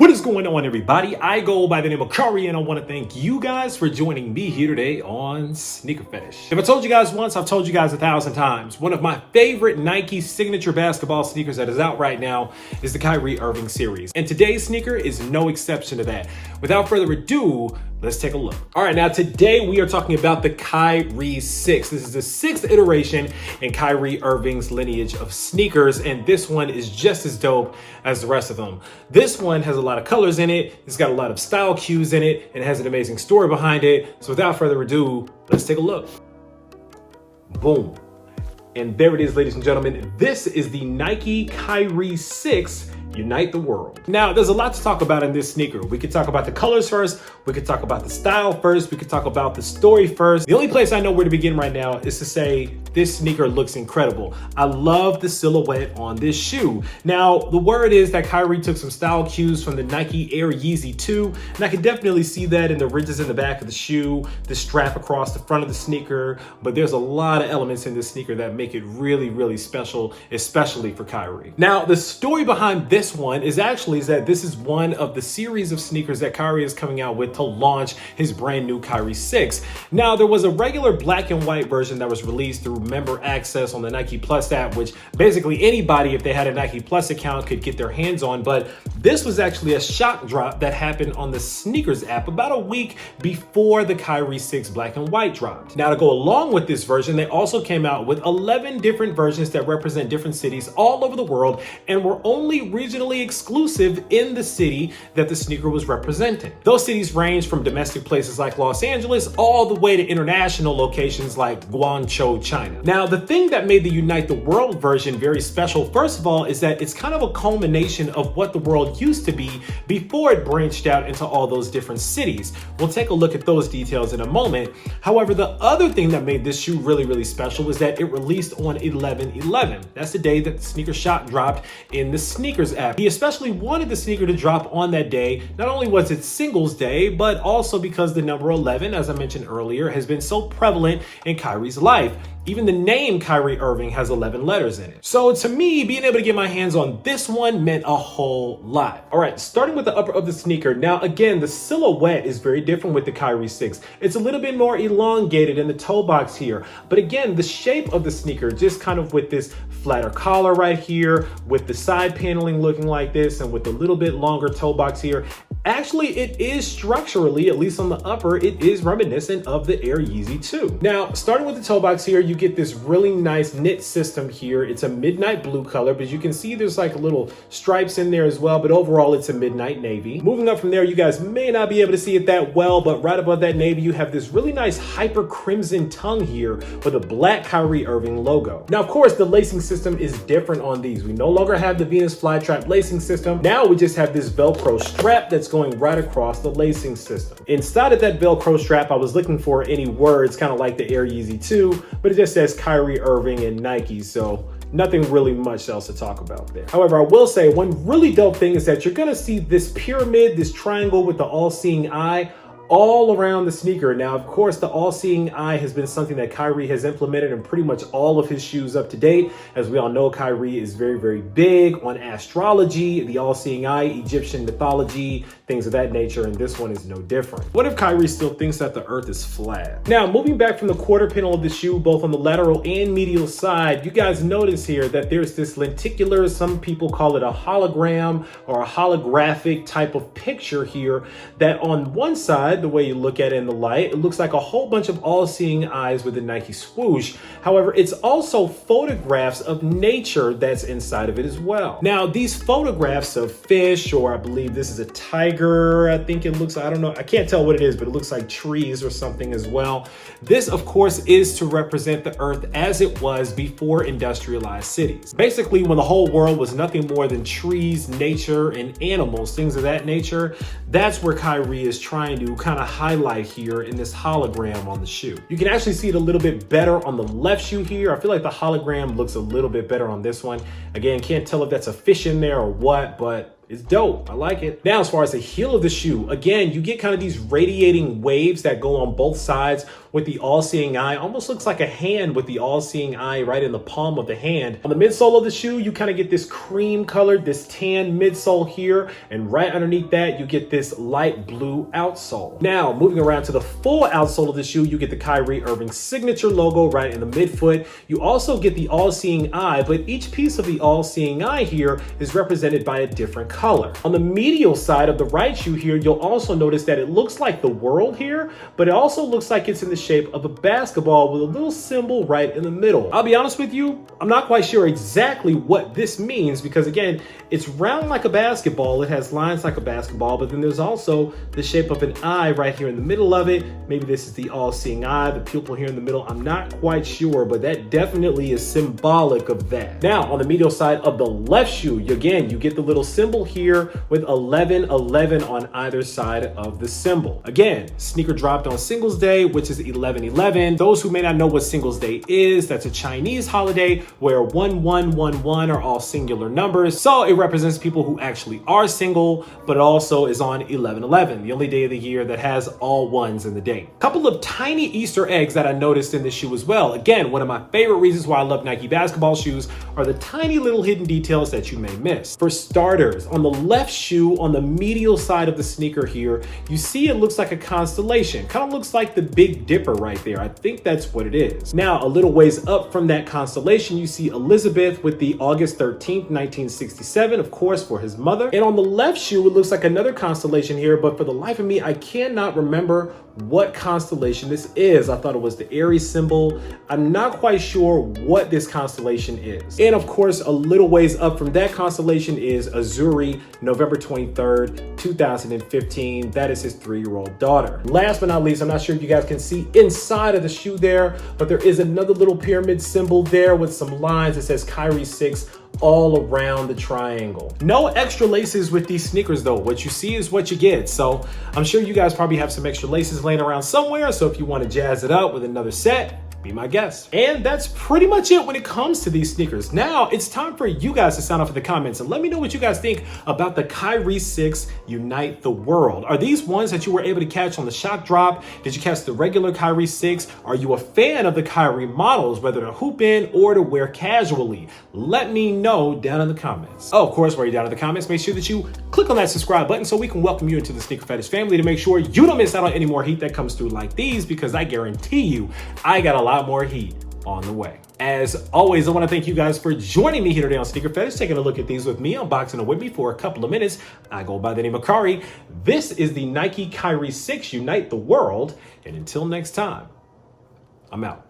What is going on, everybody? I go by the name of Kyrie, and I want to thank you guys for joining me here today on SneakerPhetish. If I told you guys once, I've told you guys 1,000 times. One of my favorite Nike signature basketball sneakers that is out right now is the Kyrie Irving series. And today's sneaker is no exception to that. Without further ado, let's take a look. All right, now today we are talking about the Kyrie 6. This is the 6th iteration in Kyrie Irving's lineage of sneakers, and this one is just as dope as the rest of them. This one has a lot of colors in it, it's got a lot of style cues in it, and it has an amazing story behind it. So without further ado, let's take a look. Boom. And there it is, ladies and gentlemen. This is the Nike Kyrie 6 Unite the World. Now, there's a lot to talk about in this sneaker. We could talk about the colors first, we could talk about the style first, we could talk about the story first. The only place I know where to begin right now is to say this sneaker looks incredible. I love the silhouette on this shoe. Now, the word is that Kyrie took some style cues from the Nike Air Yeezy 2, and I can definitely see that in the ridges in the back of the shoe, the strap across the front of the sneaker, but there's a lot of elements in this sneaker that make it really, really special, especially for Kyrie. Now, the story behind this one is that this is one of the series of sneakers that Kyrie is coming out with to launch his brand new Kyrie 6. Now, there was a regular black and white version that was released through member access on the Nike Plus app, which basically anybody, if they had a Nike Plus account, could get their hands on. But this was actually a shock drop that happened on the Sneakers app about a week before the Kyrie 6 black and white dropped. Now, to go along with this version, they also came out with 11 different versions that represent different cities all over the world and were only regionally exclusive in the city that the sneaker was representing. Those cities range from domestic places like Los Angeles all the way to international locations like Guangzhou, China. Now, the thing that made the Unite the World version very special, first of all, is that it's kind of a culmination of what the world used to be before it branched out into all those different cities. We'll take a look at those details in a moment. However, the other thing that made this shoe really, really special was that it released on 11/11. That's the day that the sneaker shot dropped in the Sneakers app. He especially wanted the sneaker to drop on that day. Not only was it Singles Day, but also because the number 11, as I mentioned earlier, has been so prevalent in Kyrie's life. Even the name Kyrie Irving has 11 letters in it. So to me, being able to get my hands on this one meant a whole lot. All right, starting with the upper of the sneaker. Now, again, the silhouette is very different with the Kyrie 6. It's a little bit more elongated in the toe box here. But again, the shape of the sneaker, just kind of with this flatter collar right here, with the side paneling looking like this, and with a little bit longer toe box here, actually, it is structurally, at least on the upper, it is reminiscent of the Air Yeezy 2. Now, starting with the toe box here, you get this really nice knit system here. It's a midnight blue color, but you can see there's like little stripes in there as well, but overall it's a midnight navy. Moving up from there, you guys may not be able to see it that well, but right above that navy, you have this really nice hyper crimson tongue here with a black Kyrie Irving logo. Now, of course, the lacing system is different on these. We no longer have the Venus flytrap lacing system. Now we just have this Velcro strap that's going right across the lacing system. Inside of that Velcro strap, I was looking for any words, kind of like the Air Yeezy 2, but it just says Kyrie Irving and Nike, so nothing really much else to talk about there. However, I will say one really dope thing is that you're gonna see this pyramid, this triangle with the all-seeing eye all around the sneaker. Now, of course, the all-seeing eye has been something that Kyrie has implemented in pretty much all of his shoes up to date. As we all know, Kyrie is very, very big on astrology, the all-seeing eye, Egyptian mythology, things of that nature, and this one is no different. What if Kyrie still thinks that the earth is flat? Now, moving back from the quarter panel of the shoe, both on the lateral and medial side, you guys notice here that there's this lenticular, some people call it a hologram or a holographic type of picture here, that on one side, the way you look at it in the light, it looks like a whole bunch of all-seeing eyes with the Nike swoosh. However, it's also photographs of nature that's inside of it as well. Now, these photographs of fish, or I believe this is a tiger, I think it looks, I don't know, I can't tell what it is, but it looks like trees or something as well. This, of course, is to represent the earth as it was before industrialized cities. Basically, when the whole world was nothing more than trees, nature, and animals, things of that nature, that's where Kyrie is trying to kind of highlight here in this hologram on the shoe. You can actually see it a little bit better on the left shoe here. I feel like the hologram looks a little bit better on this one. Again, can't tell if that's a fish in there or what, but It's dope. I like it. Now, as far as the heel of the shoe, again, you get kind of these radiating waves that go on both sides with the all-seeing eye. Almost looks like a hand with the all-seeing eye right in the palm of the hand. On the midsole of the shoe, you kind of get this cream colored, this tan midsole here, and right underneath that, you get this light blue outsole. Now, moving around to the full outsole of the shoe, you get the Kyrie Irving signature logo right in the midfoot. You also get the all-seeing eye, but each piece of the all-seeing eye here is represented by a different color. On the medial side of the right shoe here, you'll also notice that it looks like the world here, but it also looks like it's in the shape of a basketball with a little symbol right in the middle. I'll be honest with you, I'm not quite sure exactly what this means because again, it's round like a basketball. It has lines like a basketball, but then there's also the shape of an eye right here in the middle of it. Maybe this is the all-seeing eye, the pupil here in the middle. I'm not quite sure, but that definitely is symbolic of that. Now, on the medial side of the left shoe, again, you get the little symbol here with 1111 on either side of the symbol. Again, sneaker dropped on Singles Day, which is 11/11. Those who may not know what Singles Day is, that's a Chinese holiday where 1111 are all singular numbers. So it represents people who actually are single, but it also is on 11/11, the only day of the year that has all ones in the date. A couple of tiny Easter eggs that I noticed in this shoe as well. Again, one of my favorite reasons why I love Nike basketball shoes are the tiny little hidden details that you may miss. For starters, on the left shoe, on the medial side of the sneaker here, you see it looks like a constellation. Kind of looks like the Big Dipper right there. I think that's what it is. Now, a little ways up from that constellation, you see Elizabeth with the August 13th, 1967, of course, for his mother. And on the left shoe, it looks like another constellation here, but for the life of me, I cannot remember what constellation this is. I thought it was the Aries symbol. I'm not quite sure what this constellation is. And of course, a little ways up from that constellation is Azuri, November 23rd, 2015. That is his 3-year-old daughter. Last but not least, I'm not sure if you guys can see inside of the shoe there, but there is another little pyramid symbol there with some lines that says Kyrie 6 all around the triangle. No extra laces with these sneakers though. What you see is what you get. So I'm sure you guys probably have some extra laces laying around somewhere. So if you want to jazz it up with another set, be my guest. And that's pretty much it when it comes to these sneakers. Now it's time for you guys to sound off in the comments and let me know what you guys think about the Kyrie 6 Unite the World. Are these ones that you were able to catch on the shock drop? Did you catch the regular Kyrie 6? Are you a fan of the Kyrie models, whether to hoop in or to wear casually? Let me know down in the comments. Oh, of course, while you're down in the comments, make sure that you click on that subscribe button so we can welcome you into the Sneaker Fetish family to make sure you don't miss out on any more heat that comes through like these, because I guarantee you, I got a lot more heat on the way. As always, I want to thank you guys for joining me here today on Sneaker Fetish, taking a look at these with me, unboxing them with me for a couple of minutes. I go by the name of Kyrie. This is the Nike Kyrie 6 Unite the World. And until next time, I'm out.